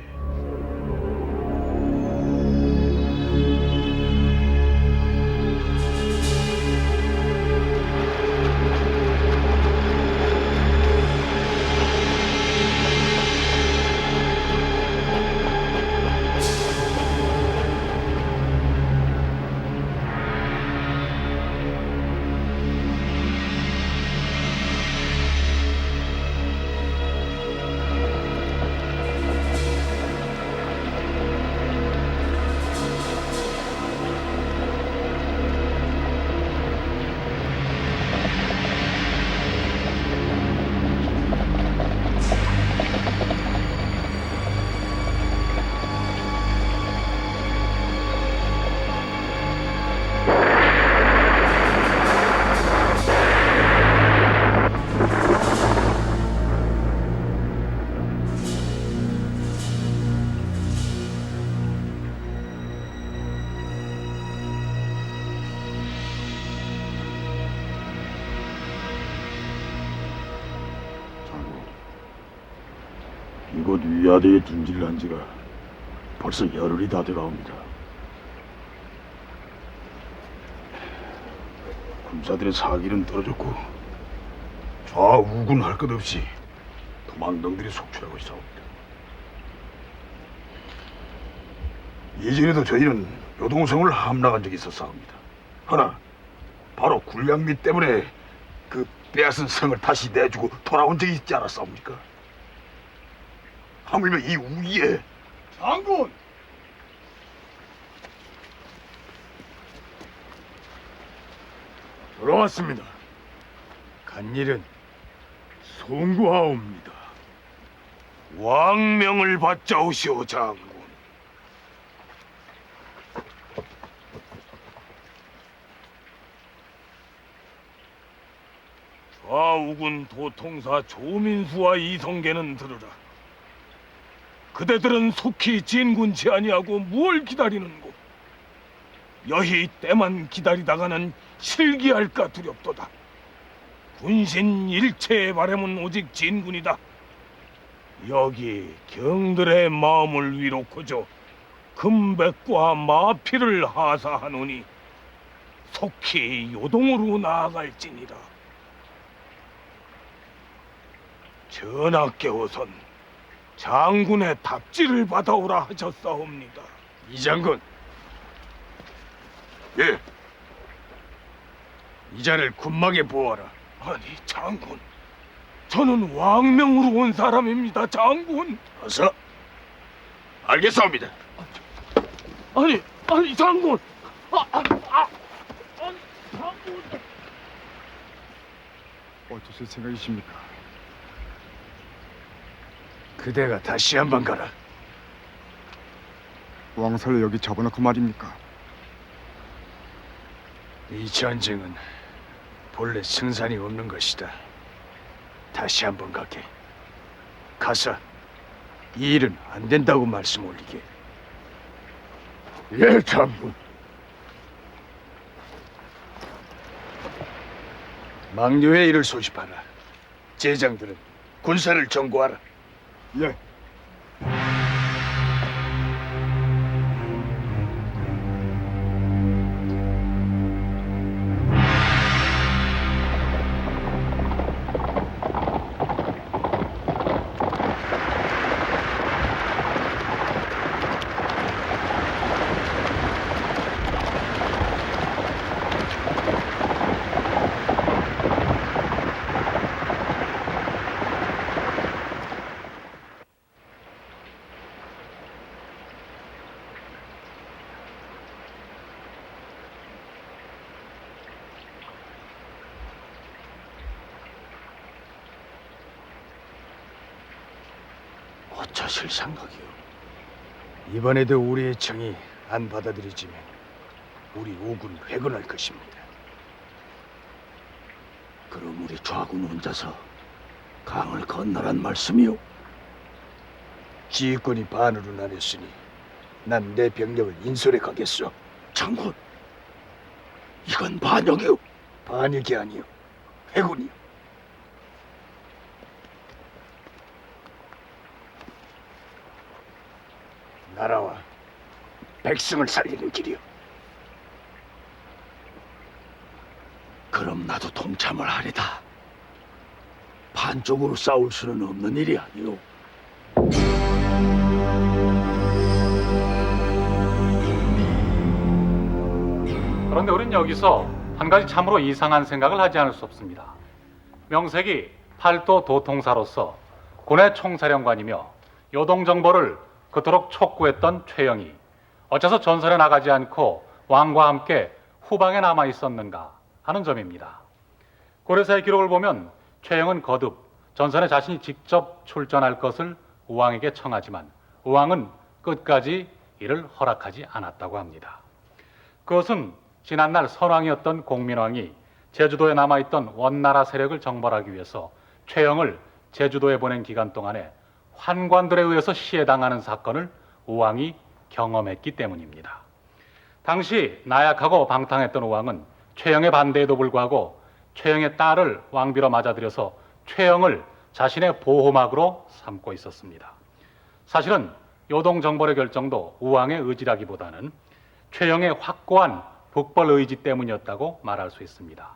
이곳 위화대에 둔질을 한 지가 벌써 열흘이 다 돼가옵니다. 군사들의 사기는 떨어졌고 좌우군 할 것 없이 도망덩들이 속출하고 있사옵니다. 예전에도 저희는 요동성을 함락한 적이 있었사옵니다. 허나 바로 굴량미 때문에 그 빼앗은 성을 다시 내주고 돌아온 적이 있지 않았사옵니까? 하물며 이 우기에 장군! 돌아왔습니다. 간일은 송구하옵니다. 왕명을 받자오시오, 장군. 좌우군 도통사 조민수와 이성계는 들으라. 그대들은 속히 진군치 아니하고 무얼 기다리는고? 여희 때만 기다리다가는 실기할까 두렵도다. 군신 일체의 바람은 오직 진군이다. 여기 경들의 마음을 위로코죠 금백과 마피를 하사하노니 속히 요동으로 나아갈지니라. 전하께서는 장군의 답지를 받아오라 하셨사옵니다. 이 장군, 예. 이 자를 군막에 보아라. 아니 장군, 저는 왕명으로 온 사람입니다. 장군. 어서. 알겠사옵니다. 아니 장군. 아니 장군. 어쩌실 생각이십니까? 그대가 다시 한번 가라. 왕사를 여기 잡아놓고 말입니까? 이 전쟁은 본래 승산이 없는 것이다. 다시 한번 가게. 가서 이 일은 안 된다고 말씀 올리게. 예, 장군. 망료의 일을 소집하라. 제장들은 군사를 정구하라. 예. 어쩌실 생각이오? 이번에도 우리의 청이 안 받아들여지면 우리 오군 회군할 것입니다. 그럼 우리 좌군 혼자서 강을 건너란 말씀이오? 지휘권이 반으로 나뉘었으니 난 내 병력을 인솔해 가겠소. 장군, 이건 반역이오. 반역이 아니오, 회군이오. 나라와 백성을 살리는 길이오. 그럼 나도 동참을 하리다. 반쪽으로 싸울 수는 없는 일이 아니오. 그런데 우린 여기서 한 가지 참으로 이상한 생각을 하지 않을 수 없습니다. 명색이 팔도 도통사로서 군의 총사령관이며 요동정보를 그토록 촉구했던 최영이 어째서 전선에 나가지 않고 왕과 함께 후방에 남아 있었는가 하는 점입니다. 고려사의 기록을 보면 최영은 거듭 전선에 자신이 직접 출전할 것을 우왕에게 청하지만 우왕은 끝까지 이를 허락하지 않았다고 합니다. 그것은 지난날 선왕이었던 공민왕이 제주도에 남아있던 원나라 세력을 정벌하기 위해서 최영을 제주도에 보낸 기간 동안에 환관들에 의해서 시해당하는 사건을 우왕이 경험했기 때문입니다. 당시 나약하고 방탕했던 우왕은 최영의 반대에도 불구하고 최영의 딸을 왕비로 맞아들여서 최영을 자신의 보호막으로 삼고 있었습니다. 사실은 요동정벌의 결정도 우왕의 의지라기보다는 최영의 확고한 북벌 의지 때문이었다고 말할 수 있습니다.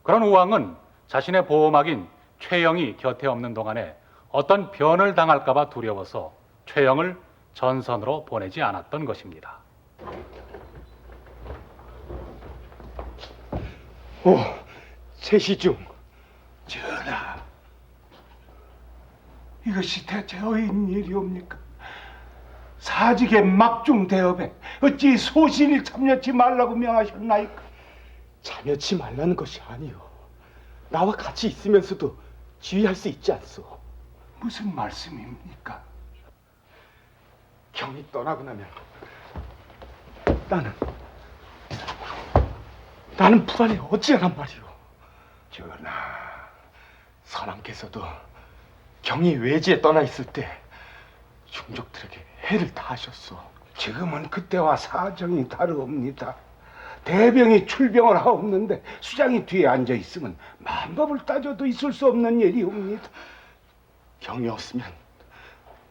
그런 우왕은 자신의 보호막인 최영이 곁에 없는 동안에 어떤 변을 당할까봐 두려워서 최영을 전선으로 보내지 않았던 것입니다. 오, 세시중. 전하, 이것이 대체 어인 일이옵니까? 사직의 막중 대업에 어찌 소신을 참여치 말라고 명하셨나이까? 참여치 말라는 것이 아니오. 나와 같이 있으면서도 지휘할 수 있지 않소. 무슨 말씀입니까? 경이 떠나고 나면 나는 불안해 어찌하란 말이오. 전하, 선왕께서도 경이 외지에 떠나 있을 때 중족들에게 해를 다하셨소. 지금은 그때와 사정이 다르옵니다. 대병이 출병을 하옵는데 수장이 뒤에 앉아 있으면 만법을 따져도 있을 수 없는 일이옵니다. 경이 없으면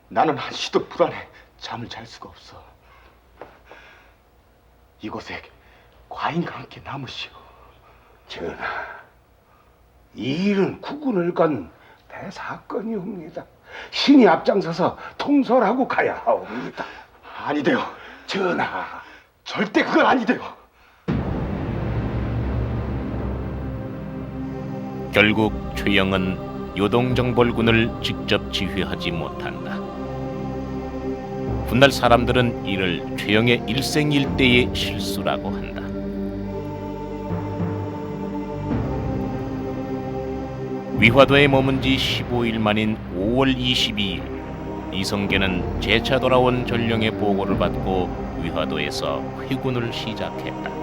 나는 한시도 불안해 잠을 잘 수가 없어. 이곳에 과인과 함께 남으시오. 전하, 이 일은 국군을 건 대사건이옵니다. 신이 앞장서서 통솔하고 가야 하옵니다. 아니돼요. 전하, 절대 그건 아니돼요. 결국 최영은 요동정벌군을 직접 지휘하지 못한다. 훗날 사람들은 이를 최영의 일생일대의 실수라고 한다. 위화도에 머문 지 15일 만인 5월 22일 이성계는 재차 돌아온 전령의 보고를 받고 위화도에서 회군을 시작했다.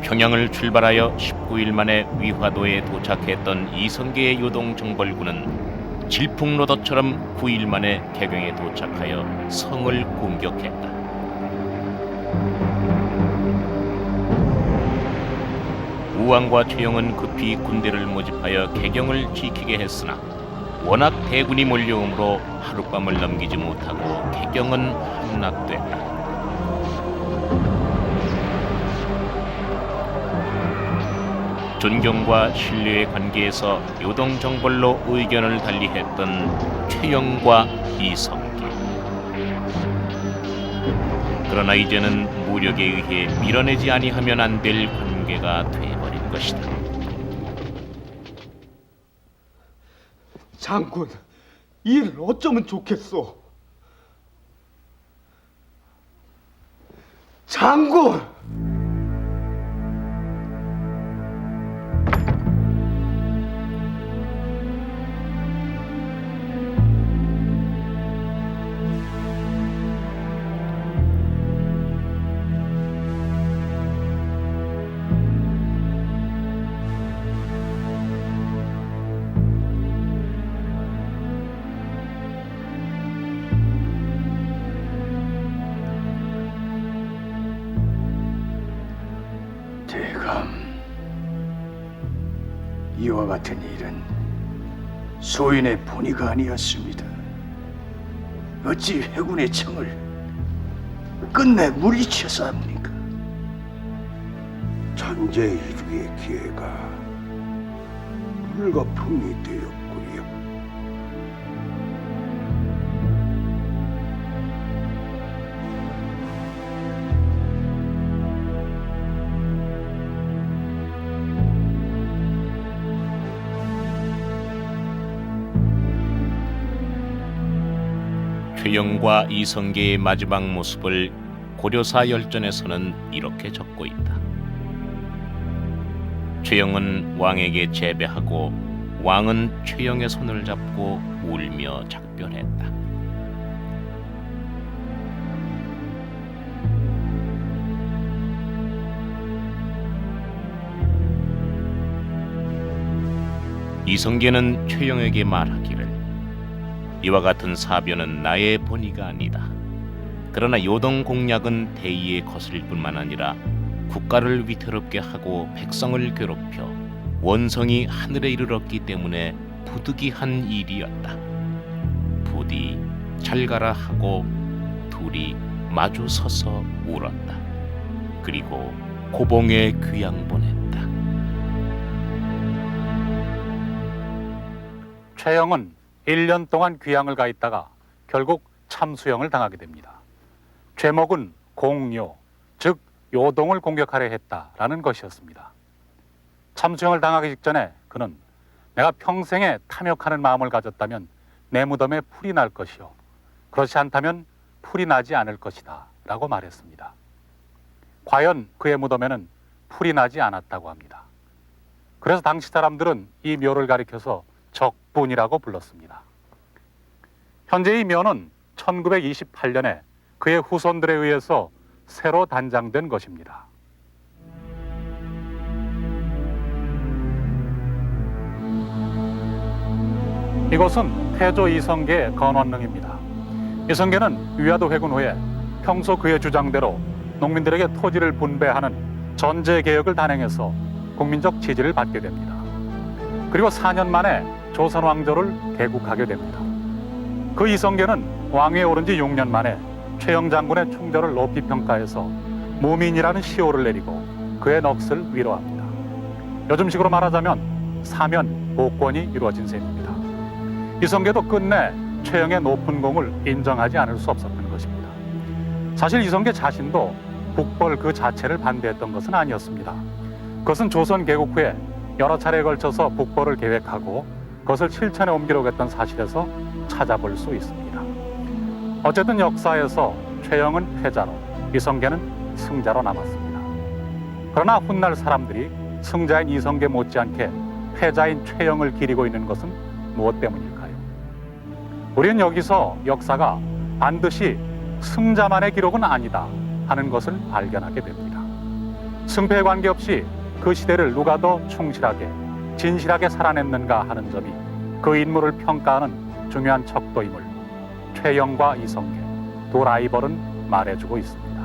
평양을 출발하여 19일 만에 위화도에 도착했던 이성계의 요동정벌군은 질풍노도처럼 9일 만에 개경에 도착하여 성을 공격했다. 우왕과 최영은 급히 군대를 모집하여 개경을 지키게 했으나 워낙 대군이 몰려오므로 하룻밤을 넘기지 못하고 개경은 함락됐다. 존경과 신뢰의 관계에서 요동정벌로 의견을 달리했던 최영과 이성계. 그러나 이제는 무력에 의해 밀어내지 아니하면 안 될 관계가 되어버린 것이다. 장군, 이 일을 어쩌면 좋겠소? 장군! 이와 같은 일은 소인의 본의가 아니었습니다. 어찌 회군의 청을 끝내 물리쳐서 합니까? 천재 이루의 기회가 물거품이 되었구려. 최영과 이성계의 마지막 모습을 고려사 열전에서는 이렇게 적고 있다. 최영은 왕에게 제배하고 왕은 최영의 손을 잡고 울며 작별했다. 이성계는 최영에게 말하기를 이와 같은 사변은 나의 본의가 아니다. 그러나 요동 공략은 대의에 거슬릴 뿐만 아니라 국가를 위태롭게 하고 백성을 괴롭혀 원성이 하늘에 이르렀기 때문에 부득이한 일이었다. 부디 잘 가라 하고 둘이 마주 서서 울었다. 그리고 고봉에 귀양 보냈다. 최영은 1년 동안 귀양을 가 있다가 결국 참수형을 당하게 됩니다. 죄목은 공요, 즉 요동을 공격하려 했다라는 것이었습니다. 참수형을 당하기 직전에 그는 내가 평생에 탐욕하는 마음을 가졌다면 내 무덤에 풀이 날 것이요, 그렇지 않다면 풀이 나지 않을 것이다 라고 말했습니다. 과연 그의 무덤에는 풀이 나지 않았다고 합니다. 그래서 당시 사람들은 이 묘를 가리켜서 적분이라고 불렀습니다. 현재 이 묘는 1928년에 그의 후손들에 의해서 새로 단장된 것입니다. 이곳은 태조 이성계의 건원릉입니다. 이성계는 위화도 회군 후에 평소 그의 주장대로 농민들에게 토지를 분배하는 전제 개혁을 단행해서 국민적 지지를 받게 됩니다. 그리고 4년 만에 조선 왕조를 개국하게 됩니다. 그 이성계는 왕위에 오른 지 6년 만에 최영 장군의 충절을 높이 평가해서 무민이라는 시호를 내리고 그의 넋을 위로합니다. 요즘식으로 말하자면 사면 복권이 이루어진 셈입니다. 이성계도 끝내 최영의 높은 공을 인정하지 않을 수 없었던 것입니다. 사실 이성계 자신도 북벌 그 자체를 반대했던 것은 아니었습니다. 그것은 조선 개국 후에 여러 차례에 걸쳐서 북벌을 계획하고 그것을 실천에 옮기려고 했던 사실에서 찾아볼 수 있습니다. 어쨌든 역사에서 최영은 패자로, 이성계는 승자로 남았습니다. 그러나 훗날 사람들이 승자인 이성계 못지않게 패자인 최영을 기리고 있는 것은 무엇 때문일까요? 우리는 여기서 역사가 반드시 승자만의 기록은 아니다 하는 것을 발견하게 됩니다. 승패에 관계없이 그 시대를 누가 더 충실하게, 진실하게 살아냈는가 하는 점이 그 인물을 평가하는 중요한 척도임을 최영과 이성계, 두 라이벌은 말해주고 있습니다.